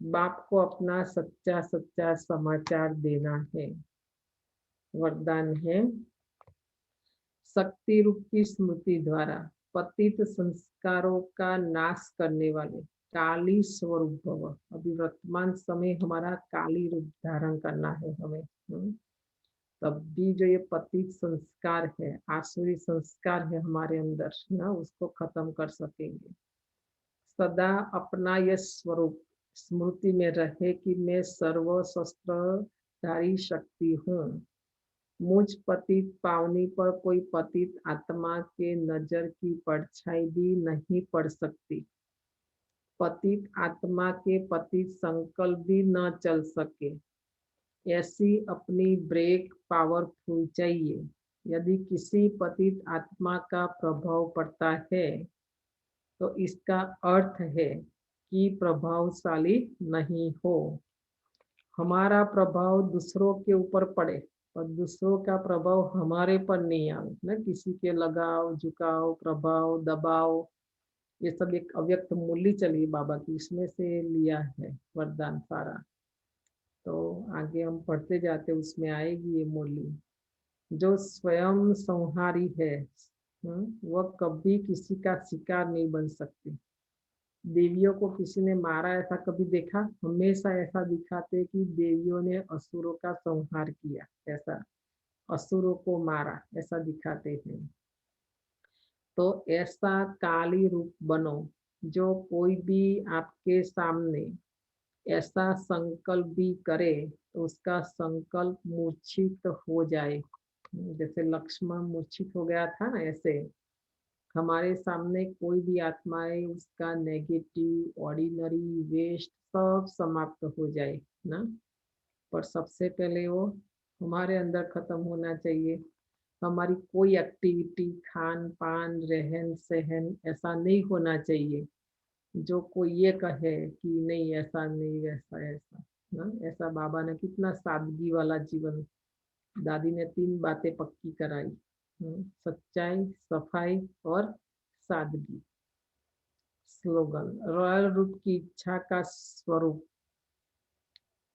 बाप को अपना सच्चा सच्चा समाचार देना है। वरदान है, शक्ति रूप की स्मृति द्वारा पतित संस्कारों का नाश करने वाले काली स्वरूप भव। अभी वर्तमान समय हमारा काली रूप धारण करना है हमें। तब भी जो ये पतित संस्कार है, आसुरी संस्कार है हमारे अंदर ना, उसको खत्म कर सकेंगे। सदा अपना यह स्वरूप स्मृति में रहे कि मैं सर्व शस्त्रधारी शक्ति हूँ। मुझ पतित पावनी पर कोई पतित आत्मा के नजर की परछाई भी नहीं पड़ सकती। पतित आत्मा के पतित संकल्प भी न चल सके। ऐसी अपनी ब्रेक पावरफुल चाहिए। यदि किसी पतित आत्मा का प्रभाव पड़ता है तो इसका अर्थ है कि प्रभावशाली नहीं हो। हमारा प्रभाव दूसरों के ऊपर पड़े और दूसरों का प्रभाव हमारे पर नहीं आए ना। किसी के लगाव, झुकाव, प्रभाव, दबाव, ये सब एक अव्यक्त मूल्य चली बाबा की, इसमें से लिया है वरदान सारा। तो आगे हम पढ़ते जाते उसमें आएगी ये मूल्य। जो स्वयं संहारी है वह कभी किसी का शिकार नहीं बन सकती। देवियों को किसी ने मारा ऐसा कभी देखा? हमेशा ऐसा दिखाते कि देवियों ने असुरों का संहार किया, ऐसा असुरों को मारा ऐसा दिखाते हैं। तो ऐसा काली रूप बनो जो कोई भी आपके सामने ऐसा संकल्प भी करे तो उसका संकल्प मूर्छित हो जाए। जैसे लक्ष्मण मूर्छित हो गया था ना, ऐसे हमारे सामने कोई भी आत्माएं उसका नेगेटिव ऑर्डिनरी वेस्ट सब समाप्त हो जाए ना। पर सबसे पहले वो हमारे अंदर खत्म होना चाहिए। हमारी कोई एक्टिविटी, खान पान, रहन सहन ऐसा नहीं होना चाहिए जो कोई ये कहे कि नहीं ऐसा नहीं वैसा ऐसा ना। ऐसा बाबा ने कितना सादगी वाला जीवन, दादी ने 3 बातें पक्की कराई, सच्चाई, सफाई और सादगी। स्लोगन, रॉयल रूप की इच्छा का स्वरूप।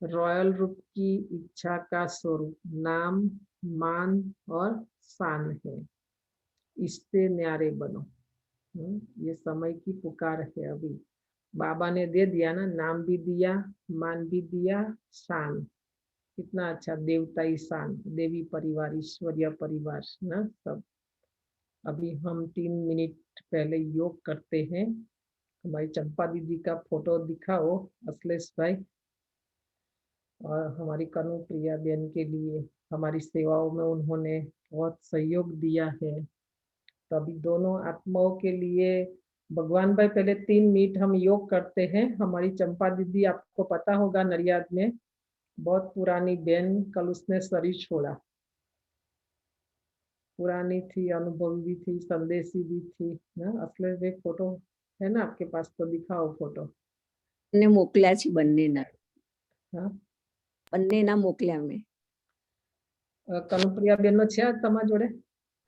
रॉयल रूप की इच्छा का स्वरूप नाम, मान और शान है। इससे न्यारे बनो। ये समय की पुकार है। अभी बाबा ने दे दिया ना, नाम भी दिया, मान भी दिया, शान। कितना अच्छा देवताई शान, देवी परिवार, ईश्वरीय परिवार ना सब। अभी हम 3 मिनट पहले योग करते हैं। हमारी चंपा दीदी का फोटो दिखाओ अश्लेष भाई। और हमारी कनु प्रिया बहन के लिए हमारी सेवाओं में उन्होंने बहुत सहयोग दिया है। तो अभी दोनों आत्माओं के लिए भगवान भाई पहले 3 मिनट हम योग करते हैं। हमारी चंपा दीदी आपको पता होगा नरियाद में बहुत पुरानी बहन, कल उसने शरीर छोड़ा। पुरानी थी, अनुभवी भी थी, संदेशी भी थी ना। असले में फोटो है ना आपके पास तो दिखाओ फोटो। ने मोकल्या छी બંનેના हाँ બંનેના મોકલ્યા મેં કનુપ્રિયા બેન નો છે તમારા જોડે?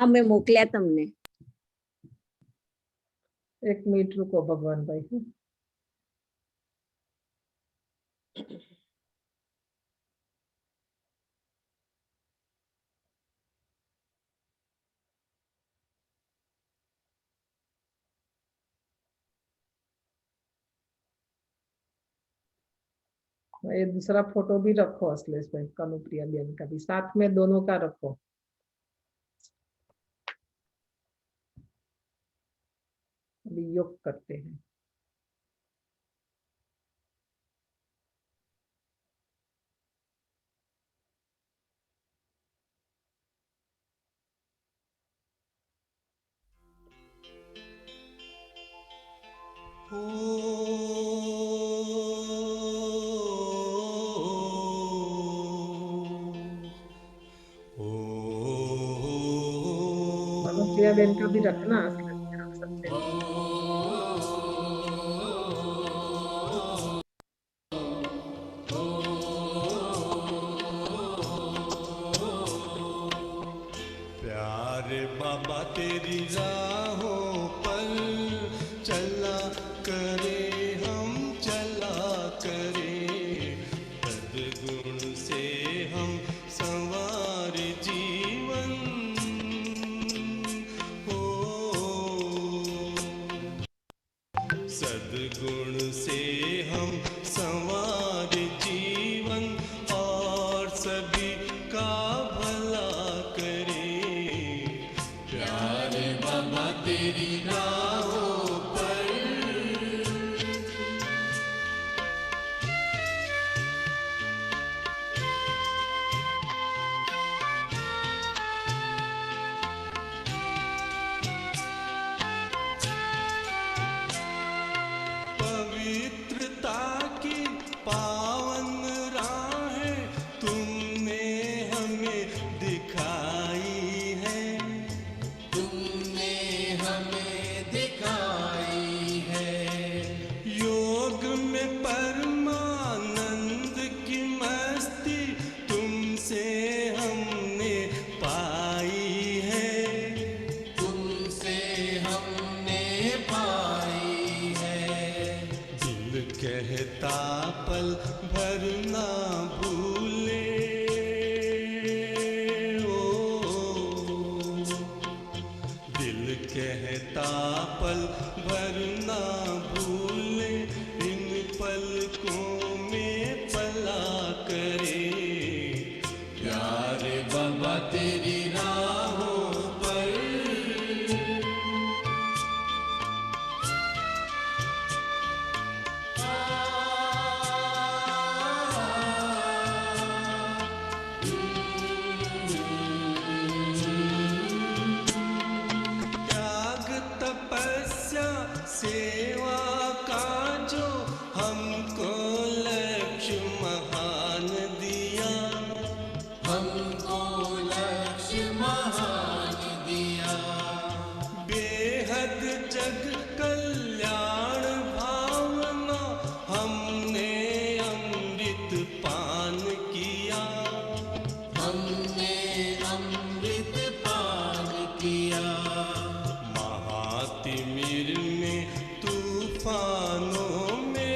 હા મેં મોકલ્યા તમને। 1 મિનિટ रुको भगवान भाई। ये दूसरा फोटो भी रखो अश्लेष भाई, कनुप्रिया बहन का भी साथ में, दोनों का रखो। अभी योग करते हैं। कनुप्रिया बहन का भी रखना, अश्लेष भाई रख सकते हैं। प्यारे बाबा तेरी राहों पर चला करे, हम चला करे, सद्गुण से हम संवार जीवन हो। सद्गुण से हम संवार जीवन और सभी का भला करे। प्यारे बाबा पल भर ना भूले। ओ दिल कहता पल भर ना भूले, इन पलकों में पला करे प्यारे बाबा तेरी राहों पर। त्याग तपस्या सेवा का जो हमको लक्ष्य महान दिया, हमको लक्ष्य महान दिया। बेहद जग कल्याण भावना हमने अमृत पान किया, हमने अमृत पान किया। महातिमिर में तूफानों में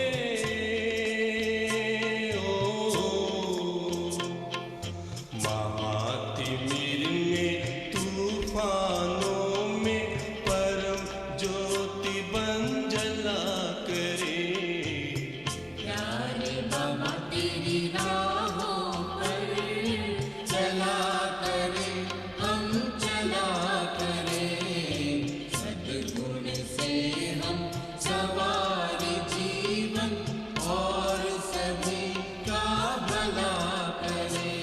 महातिमिर में तूफानों में परम ज्योति बन जला करे प्यारे बाबा तेरी राहों पर चला करे, हम चला करे। सद्गुण से हम सवार जीवन और सभी का भला करे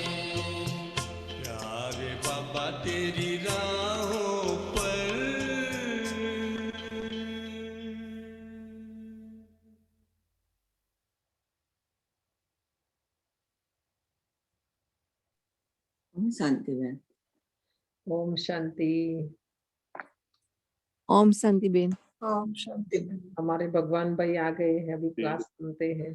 प्यारे बाबा तेरी राहों पर। शांति बहन। ओम शांति। ओम शांति बेन। हमारे भगवान भाई आ गए हैं, अभी क्लास सुनते हैं।